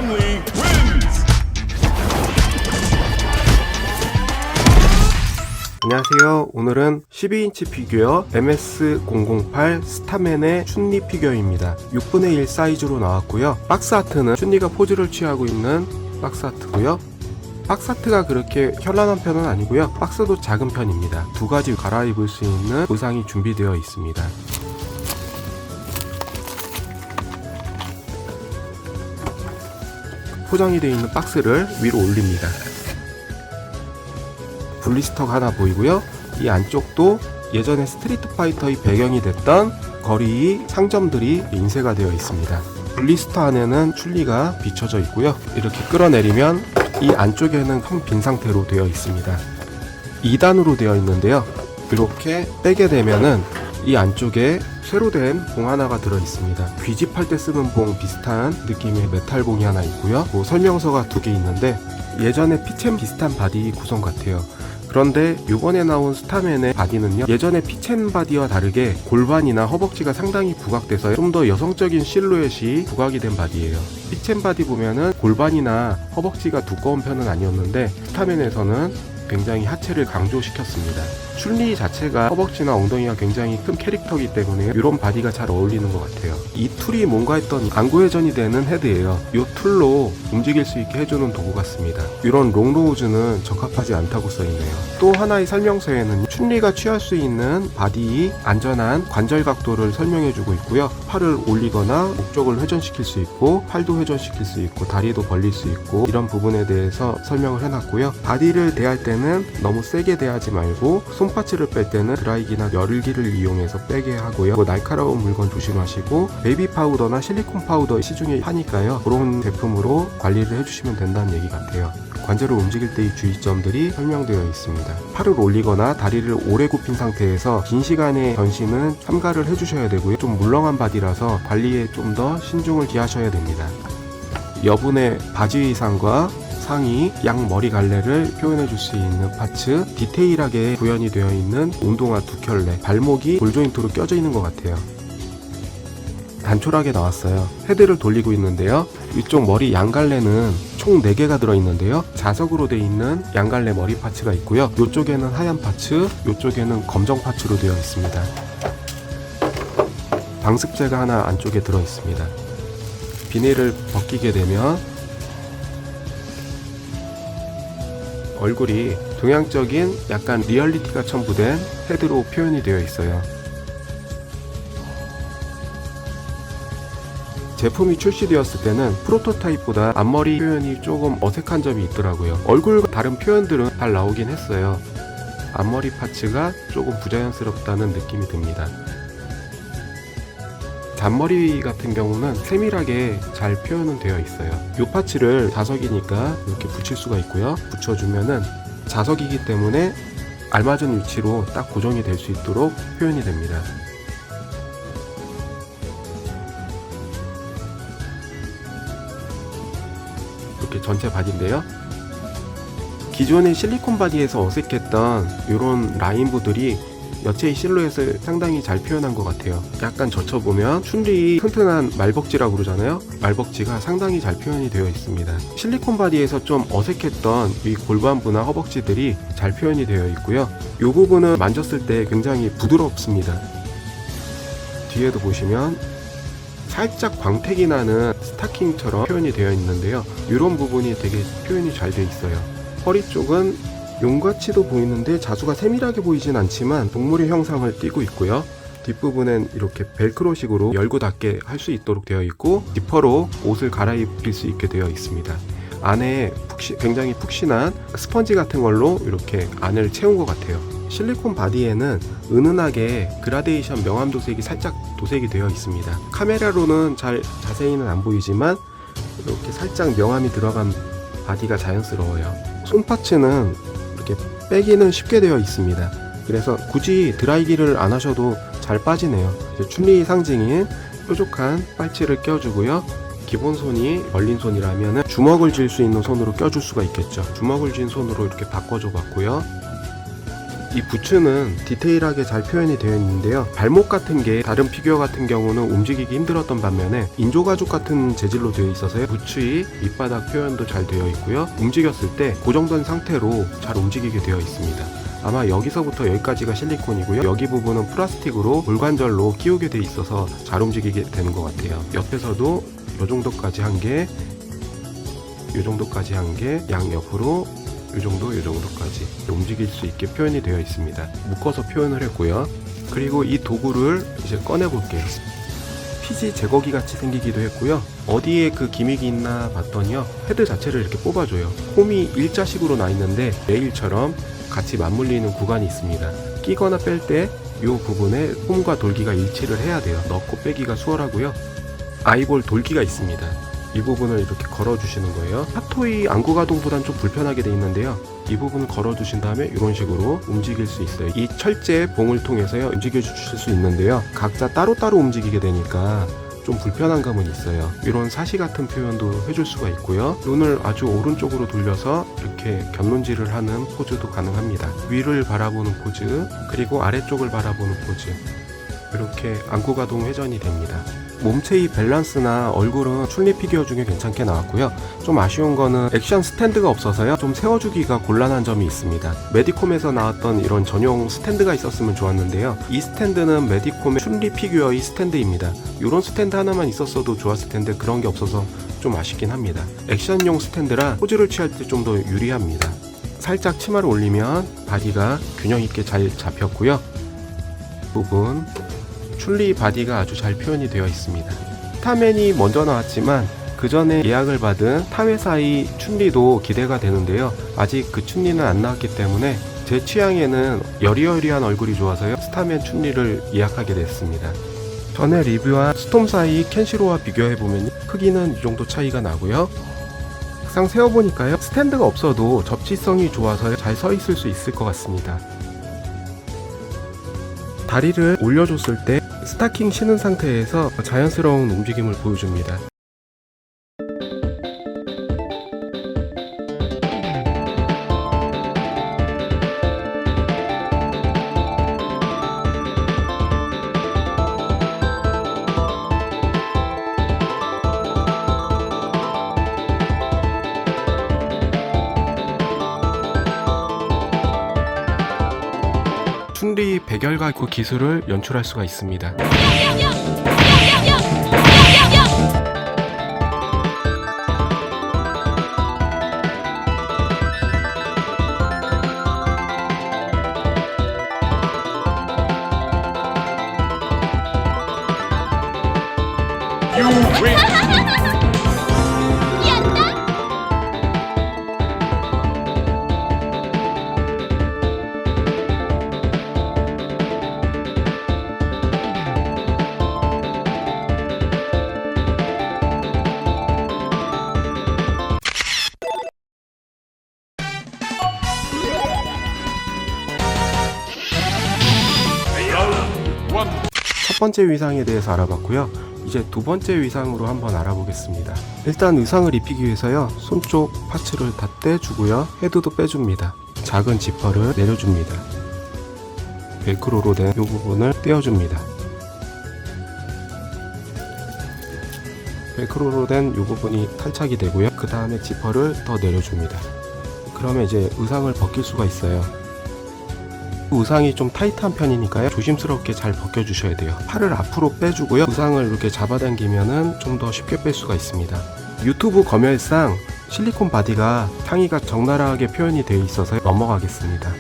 Chun-Li wins! 안녕하세요. 오늘은 12인치 피규어 MS008 스타맨의 춘리 피규어입니다. 6분의 1 사이즈로 나왔고요. 박스 아트는 춘리가 포즈를 취하고 있는 박스 아트고요. 박스 아트가 그렇게 현란한 편은 아니고요. 박스도 작은 편입니다. 두 가지 갈아입을 수 있는 의상이 준비되어 있습니다. 포장이 되어 있는 박스를 위로 올립니다. 블리스터가 하나 보이고요. 이 안쪽도 예전에 스트리트 파이터의 배경이 됐던 거리 상점들이 인쇄가 되어 있습니다. 블리스터 안에는 춘리가 비춰져 있고요. 이렇게 끌어내리면 이 안쪽에는 텅 빈 상태로 되어 있습니다. 2단으로 되어 있는데요. 이렇게 빼게 되면은 이 안쪽에 새로 된 봉 하나가 들어 있습니다. 귀집할 때 쓰는 봉 비슷한 느낌의 메탈 봉이 하나 있고요. 설명서가 2개 있는데 예전에 피첸 비슷한 바디 구성 같아요. 그런데 이번에 나온 스타맨의 바디는요, 예전에 피첸 바디와 다르게 골반이나 허벅지가 상당히 부각돼서 좀 더 여성적인 실루엣이 부각이 된 바디예요. 피첸 바디 보면은 골반이나 허벅지가 두꺼운 편은 아니었는데 스타맨에서는 굉장히 하체를 강조시켰습니다. 춘리 자체가 허벅지나 엉덩이가 굉장히 큰 캐릭터이기 때문에 이런 바디가 잘 어울리는 것 같아요. 이 툴이 뭔가 했더니 안구회전이 되는 헤드예요. 이 툴로 움직일 수 있게 해주는 도구 같습니다. 이런 롱로우즈는 적합하지 않다고 써있네요. 또 하나의 설명서에는 춘리가 취할 수 있는 바디의 안전한 관절 각도를 설명해주고 있고요. 팔을 올리거나 목적을 회전시킬 수 있고, 팔도 회전시킬 수 있고, 다리도 벌릴 수 있고, 이런 부분에 대해서 설명을 해놨고요. 바디를 대할 때는 너무 세게 대하지 말고 손파츠를 뺄 때는 드라이기나 열기를 이용해서 빼게 하고요. 날카로운 물건 조심하시고, 베이비 파우더나 실리콘 파우더 시중에 파니까요. 그런 제품으로 관리를 해주시면 된다는 얘기 같아요. 관절을 움직일 때의 주의점들이 설명되어 있습니다. 팔을 올리거나 다리를 오래 굽힌 상태에서 긴 시간의 전신은 삼가를 해주셔야 되고요. 좀 물렁한 바디라서 관리에 좀 더 신중을 기하셔야 됩니다. 여분의 바지 의상과 상의, 양 머리 갈래를 표현해 줄 수 있는 파츠, 디테일하게 구현이 되어 있는 운동화 2켤레, 발목이 볼 조인트로 껴져 있는 것 같아요. 단촐하게 나왔어요. 헤드를 돌리고 있는데요. 이쪽 머리 양갈래는 총 4개가 들어있는데요. 자석으로 되어 있는 양갈래 머리 파츠가 있고요. 이쪽에는 하얀 파츠, 이쪽에는 검정 파츠로 되어 있습니다. 방습제가 하나 안쪽에 들어있습니다. 비닐을 벗기게 되면 얼굴이 동양적인 약간 리얼리티가 첨부된 헤드로 표현이 되어 있어요. 제품이 출시되었을 때는 프로토타입보다 앞머리 표현이 조금 어색한 점이 있더라고요. 얼굴과 다른 표현들은 잘 나오긴 했어요. 앞머리 파츠가 조금 부자연스럽다는 느낌이 듭니다. 잔머리 같은 경우는 세밀하게 잘 표현은 되어 있어요. 이 파츠를 자석이니까 이렇게 붙일 수가 있고요. 붙여주면은 자석이기 때문에 알맞은 위치로 딱 고정이 될 수 있도록 표현이 됩니다. 이렇게 전체 바디인데요. 기존의 실리콘 바디에서 어색했던 이런 라인부들이 여체의 실루엣을 상당히 잘 표현한 것 같아요. 약간 젖혀보면 춘리 튼튼한 말벅지라고 그러잖아요. 말벅지가 상당히 잘 표현이 되어 있습니다. 실리콘 바디에서 좀 어색했던 이 골반부나 허벅지들이 잘 표현이 되어 있고요. 이 부분은 만졌을 때 굉장히 부드럽습니다. 뒤에도 보시면 살짝 광택이 나는 스타킹처럼 표현이 되어 있는데요. 이런 부분이 되게 표현이 잘 되어 있어요. 허리 쪽은 용같이도 보이는데 자수가 세밀하게 보이진 않지만 동물의 형상을 띠고 있고요. 뒷부분엔 이렇게 벨크로식으로 열고 닫게 할 수 있도록 되어 있고, 지퍼로 옷을 갈아입힐 수 있게 되어 있습니다. 안에 굉장히 푹신한 스펀지 같은 걸로 이렇게 안을 채운 것 같아요. 실리콘 바디에는 은은하게 그라데이션 명암 도색이 살짝 도색이 되어 있습니다. 카메라로는 잘 자세히는 안 보이지만 이렇게 살짝 명암이 들어간 바디가 자연스러워요. 손파츠는 이렇게 빼기는 쉽게 되어 있습니다. 그래서 굳이 드라이기를 안 하셔도 잘 빠지네요. 춘리 상징인 뾰족한 빨치를 껴주고요. 기본 손이 벌린 손이라면 주먹을 쥘 수 있는 손으로 껴줄 수가 있겠죠. 주먹을 쥔 손으로 이렇게 바꿔줘 봤고요. 이 부츠는 디테일하게 잘 표현이 되어 있는데요. 발목 같은 게 다른 피규어 같은 경우는 움직이기 힘들었던 반면에 인조가죽 같은 재질로 되어 있어서 부츠의 밑바닥 표현도 잘 되어 있고요. 움직였을 때 고정된 상태로 잘 움직이게 되어 있습니다. 아마 여기서부터 여기까지가 실리콘이고요. 여기 부분은 플라스틱으로 물관절로 끼우게 돼 있어서 잘 움직이게 되는 것 같아요. 옆에서도 이 정도까지 한 개, 이 정도까지 한 개, 양옆으로 이 정도까지 움직일 수 있게 표현이 되어 있습니다. 묶어서 표현을 했고요. 그리고 이 도구를 이제 꺼내 볼게요. 피지 제거기 같이 생기기도 했고요. 어디에 그 기믹이 있나 봤더니요, 헤드 자체를 이렇게 뽑아줘요. 홈이 일자식으로 나 있는데 레일처럼 같이 맞물리는 구간이 있습니다. 끼거나 뺄 때 이 부분에 홈과 돌기가 일치를 해야 돼요. 넣고 빼기가 수월하고요. 아이볼 돌기가 있습니다. 이 부분을 이렇게 걸어주시는 거예요. 핫토이 안구 가동보단 좀 불편하게 돼 있는데요. 이 부분을 걸어주신 다음에 이런 식으로 움직일 수 있어요. 이 철제 봉을 통해서요, 움직여 주실 수 있는데요. 각자 따로따로 움직이게 되니까 좀 불편한 감은 있어요. 이런 사시 같은 표현도 해줄 수가 있고요. 눈을 아주 오른쪽으로 돌려서 이렇게 견눈질을 하는 포즈도 가능합니다. 위를 바라보는 포즈, 그리고 아래쪽을 바라보는 포즈, 이렇게 안구 가동 회전이 됩니다. 몸체의 밸런스나 얼굴은 춘리 피규어 중에 괜찮게 나왔고요. 좀 아쉬운 거는 액션 스탠드가 없어서요, 좀 세워주기가 곤란한 점이 있습니다. 메디콤에서 나왔던 이런 전용 스탠드가 있었으면 좋았는데요. 이 스탠드는 메디콤의 춘리 피규어의 스탠드입니다. 이런 스탠드 하나만 있었어도 좋았을 텐데 그런 게 없어서 좀 아쉽긴 합니다. 액션용 스탠드라 포즈를 취할 때 좀 더 유리합니다. 살짝 치마를 올리면 바디가 균형 있게 잘 잡혔고요. 부분 춘리 바디가 아주 잘 표현이 되어 있습니다. 스타맨이 먼저 나왔지만 그 전에 예약을 받은 타 회사의 춘리도 기대가 되는데요. 아직 그 춘리는 안 나왔기 때문에 제 취향에는 여리여리한 얼굴이 좋아서요, 스타맨 춘리를 예약하게 됐습니다. 전에 리뷰한 스톰사의 켄시로와 비교해보면 크기는 이 정도 차이가 나고요. 막상 세워보니까요, 스탠드가 없어도 접지성이 좋아서 잘 서 있을 수 있을 것 같습니다. 다리를 올려줬을 때 스타킹 신은 상태에서 자연스러운 움직임을 보여줍니다. 춘리 백열가구 기술을 연출할 수가 있습니다. 첫 번째 위상에 대해서 알아봤고요. 이제 두 번째 위상으로 한번 알아보겠습니다. 일단 의상을 입히기 위해서요, 손쪽 파츠를 다 떼주고요, 헤드도 빼줍니다. 작은 지퍼를 내려줍니다. 벨크로로 된 이 부분을 떼어줍니다. 벨크로로 된 이 부분이 탈착이 되고요. 그 다음에 지퍼를 더 내려줍니다. 그러면 이제 의상을 벗길 수가 있어요. 의상이 좀 타이트한 편이니까요, 조심스럽게 잘 벗겨주셔야 돼요. 팔을 앞으로 빼주고요, 의상을 이렇게 잡아당기면은 좀 더 쉽게 뺄 수가 있습니다. 유튜브 검열상 실리콘 바디가 상의가 적나라하게 표현이 되어 있어서 넘어가겠습니다.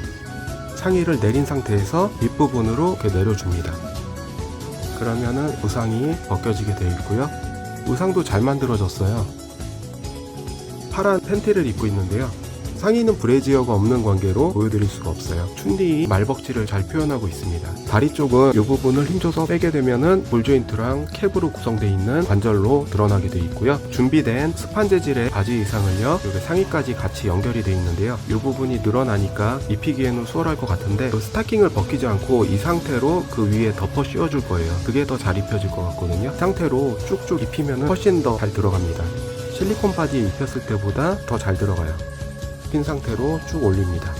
상의를 내린 상태에서 윗부분으로 이렇게 내려줍니다. 그러면은 의상이 벗겨지게 되어 있고요. 의상도 잘 만들어졌어요. 파란 팬티를 입고 있는데요, 상의는 브래지어가 없는 관계로 보여드릴 수가 없어요. 춘리 말벅지를 잘 표현하고 있습니다. 다리 쪽은 이 부분을 힘줘서 빼게 되면은 볼 조인트랑 캡으로 구성되어 있는 관절로 드러나게 되어 있고요. 준비된 스판 재질의 바지 의상을요, 여기 상의까지 같이 연결이 되어 있는데요. 이 부분이 늘어나니까 입히기에는 수월할 것 같은데, 스타킹을 벗기지 않고 이 상태로 그 위에 덮어 씌워줄 거예요. 그게 더 잘 입혀질 것 같거든요. 이 상태로 쭉쭉 입히면 훨씬 더 잘 들어갑니다. 실리콘 바지 입혔을 때보다 더 잘 들어가요. 핀 상태로 쭉 올립니다.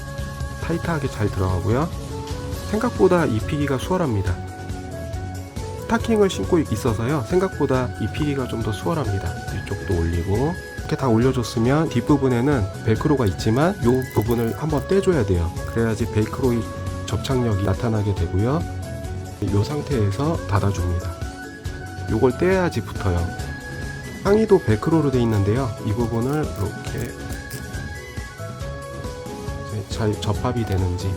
타이트하게 잘 들어가고요. 생각보다 입히기가 수월합니다. 스타킹을 신고 있어서요, 생각보다 입히기가 좀 더 수월합니다. 이쪽도 올리고 이렇게 다 올려줬으면 뒷부분에는 벨크로가 있지만 이 부분을 한번 떼줘야 돼요. 그래야지 벨크로의 접착력이 나타나게 되고요. 이 상태에서 닫아줍니다. 요걸 떼야지 붙어요. 상의도 벨크로로 되어 있는데요, 이 부분을 이렇게 잘 접합이 되는지,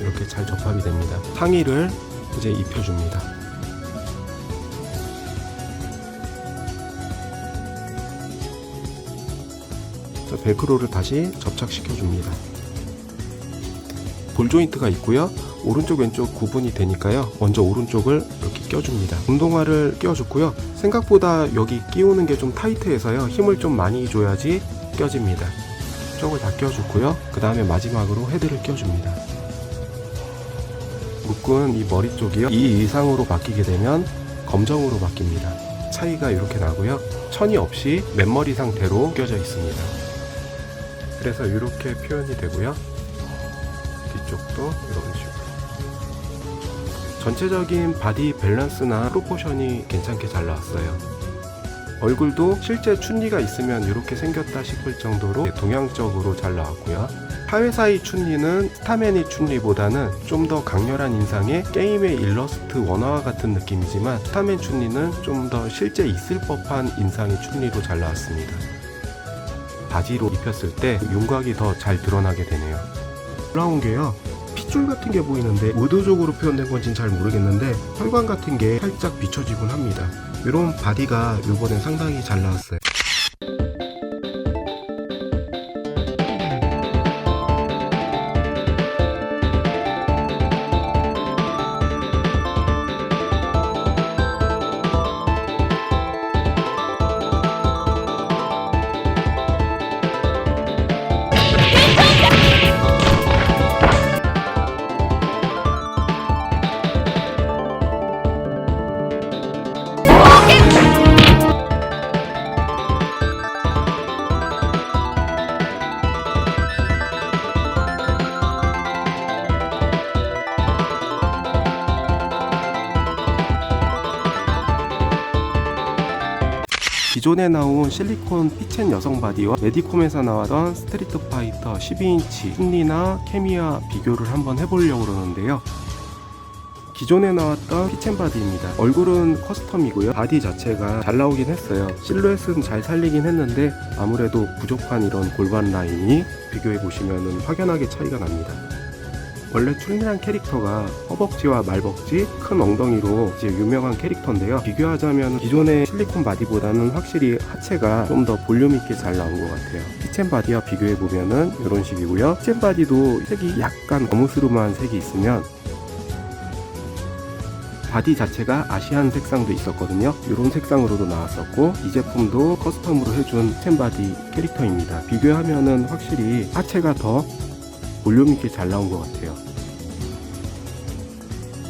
이렇게 잘 접합이 됩니다. 상의를 이제 입혀줍니다. 벨크로를 다시 접착시켜줍니다. 볼 조인트가 있고요, 오른쪽 왼쪽 구분이 되니까요, 먼저 오른쪽을 이렇게 껴줍니다. 운동화를 껴줬고요, 생각보다 여기 끼우는 게 좀 타이트해서요, 힘을 좀 많이 줘야지 껴집니다. 쪽을 다 껴주고요, 그 다음에 마지막으로 헤드를 껴줍니다. 묶은 이 머리 쪽이요, 이 이상으로 바뀌게 되면 검정으로 바뀝니다. 차이가 이렇게 나고요, 천이 없이 맨머리 상태로 껴져 있습니다. 그래서 이렇게 표현이 되고요, 뒤쪽도 이런 식으로 전체적인 바디 밸런스나 프로포션이 괜찮게 잘 나왔어요. 얼굴도 실제 춘리가 있으면 이렇게 생겼다 싶을 정도로 동양적으로 잘 나왔고요. 타회사의 춘리는 스타맨의 춘리보다는 좀 더 강렬한 인상의 게임의 일러스트 원화와 같은 느낌이지만, 스타맨 춘리는 좀 더 실제 있을 법한 인상의 춘리로 잘 나왔습니다. 바지로 입혔을 때 윤곽이 더 잘 드러나게 되네요. 올라온 게요, 핏줄 같은 게 보이는데 의도적으로 표현된 건지는 잘 모르겠는데 혈관 같은 게 살짝 비춰지곤 합니다. 이런 바디가 이번엔 상당히 잘 나왔어요. 기존에 나온 실리콘 피첸 여성 바디와 메디콤에서 나왔던 스트리트 파이터 12인치 춘리나 케미와 비교를 한번 해보려고 그러는데요. 기존에 나왔던 피첸 바디입니다. 얼굴은 커스텀이고요, 바디 자체가 잘 나오긴 했어요. 실루엣은 잘 살리긴 했는데 아무래도 부족한 이런 골반 라인이 비교해보시면 확연하게 차이가 납니다. 원래 춘리란 캐릭터가 허벅지와 말벅지, 큰 엉덩이로 이제 유명한 캐릭터인데요, 비교하자면 기존의 실리콘 바디보다는 확실히 하체가 좀 더 볼륨 있게 잘 나온 것 같아요. 피첸 바디와 비교해보면은 이런 식이고요. 피첸 바디도 색이 약간 어무스름한 색이 있으면 바디 자체가 아시안 색상도 있었거든요. 이런 색상으로도 나왔었고, 이 제품도 커스텀으로 해준 피첸 바디 캐릭터입니다. 비교하면은 확실히 하체가 더 볼륨 있게 잘 나온 것 같아요.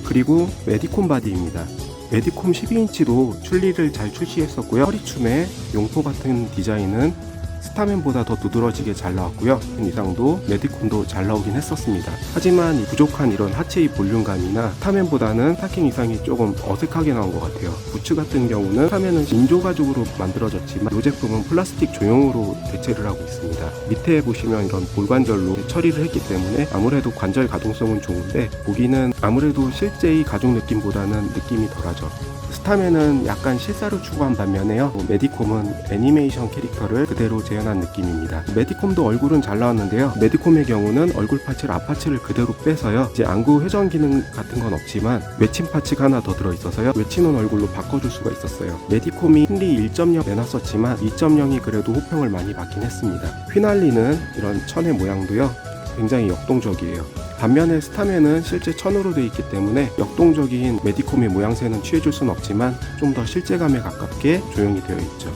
그리고 메디콤 바디입니다. 메디콤 12인치도 춘리를 잘 출시했었고요. 허리춤에 용포 같은 디자인은 스타맨보다 더 두드러지게 잘 나왔고요. 이상도 메디콤도 잘 나오긴 했었습니다. 하지만 이 부족한 이런 하체의 볼륨감이나 스타맨보다는 스타킹 이상이 조금 어색하게 나온 것 같아요. 부츠 같은 경우는 스타맨은 인조 가죽으로 만들어졌지만 이 제품은 플라스틱 조형으로 대체를 하고 있습니다. 밑에 보시면 이런 볼관절로 처리를 했기 때문에 아무래도 관절 가동성은 좋은데 보기는 아무래도 실제의 가죽 느낌보다는 느낌이 덜하죠. 스타맨은 약간 실사를 추구한 반면에요, 메디콤은 애니메이션 캐릭터를 그대로 재현한 느낌입니다. 메디콤도 얼굴은 잘 나왔는데요, 메디콤의 경우는 얼굴 파츠를 앞파츠를 그대로 빼서요, 이제 안구 회전 기능 같은 건 없지만 외침 파츠가 하나 더 들어있어서요, 외치는 얼굴로 바꿔줄 수가 있었어요. 메디콤이 춘리 1.0 내놨었지만 2.0이 그래도 호평을 많이 받긴 했습니다. 휘날리는 이런 천의 모양도요, 굉장히 역동적이에요. 반면에 스타맨은 실제 천으로 되어 있기 때문에 역동적인 메디콤의 모양새는 취해줄 수는 없지만 좀 더 실제감에 가깝게 조형이 되어 있죠.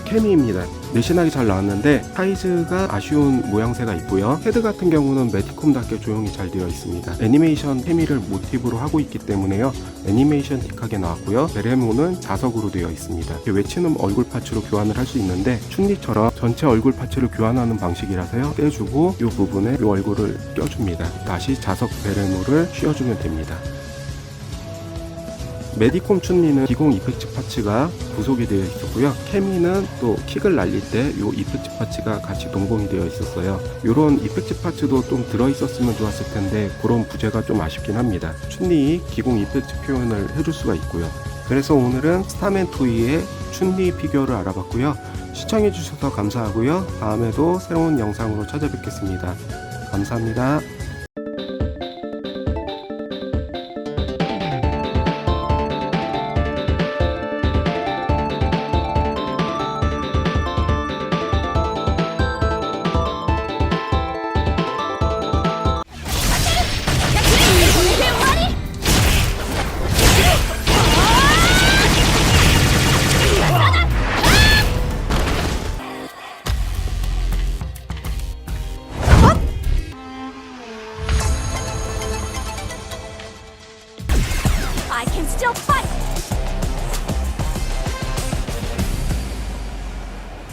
케미입니다. 내신하게 잘 나왔는데 사이즈가 아쉬운 모양새가 있고요. 헤드 같은 경우는 매티콤답게 조용히 잘 되어 있습니다. 애니메이션 케미를 모티브로 하고 있기 때문에요. 애니메이션틱하게 나왔고요. 베레모는 자석으로 되어 있습니다. 외치는 얼굴 파츠로 교환을 할 수 있는데 춘리처럼 전체 얼굴 파츠를 교환하는 방식이라서요. 떼주고 이 부분에 이 얼굴을 껴줍니다. 다시 자석 베레모를 씌워주면 됩니다. 메디콤 춘리는 기공 이펙트 파츠가 부속이 되어 있었고요. 케미는 또 킥을 날릴 때 이 이펙트 파츠가 같이 동봉이 되어 있었어요. 이런 이펙트 파츠도 좀 들어있었으면 좋았을 텐데 그런 부재가 좀 아쉽긴 합니다. 춘리 기공 이펙트 표현을 해줄 수가 있고요. 그래서 오늘은 스타맨 토이의 춘리 피규어를 알아봤고요. 시청해주셔서 감사하고요. 다음에도 새로운 영상으로 찾아뵙겠습니다. 감사합니다.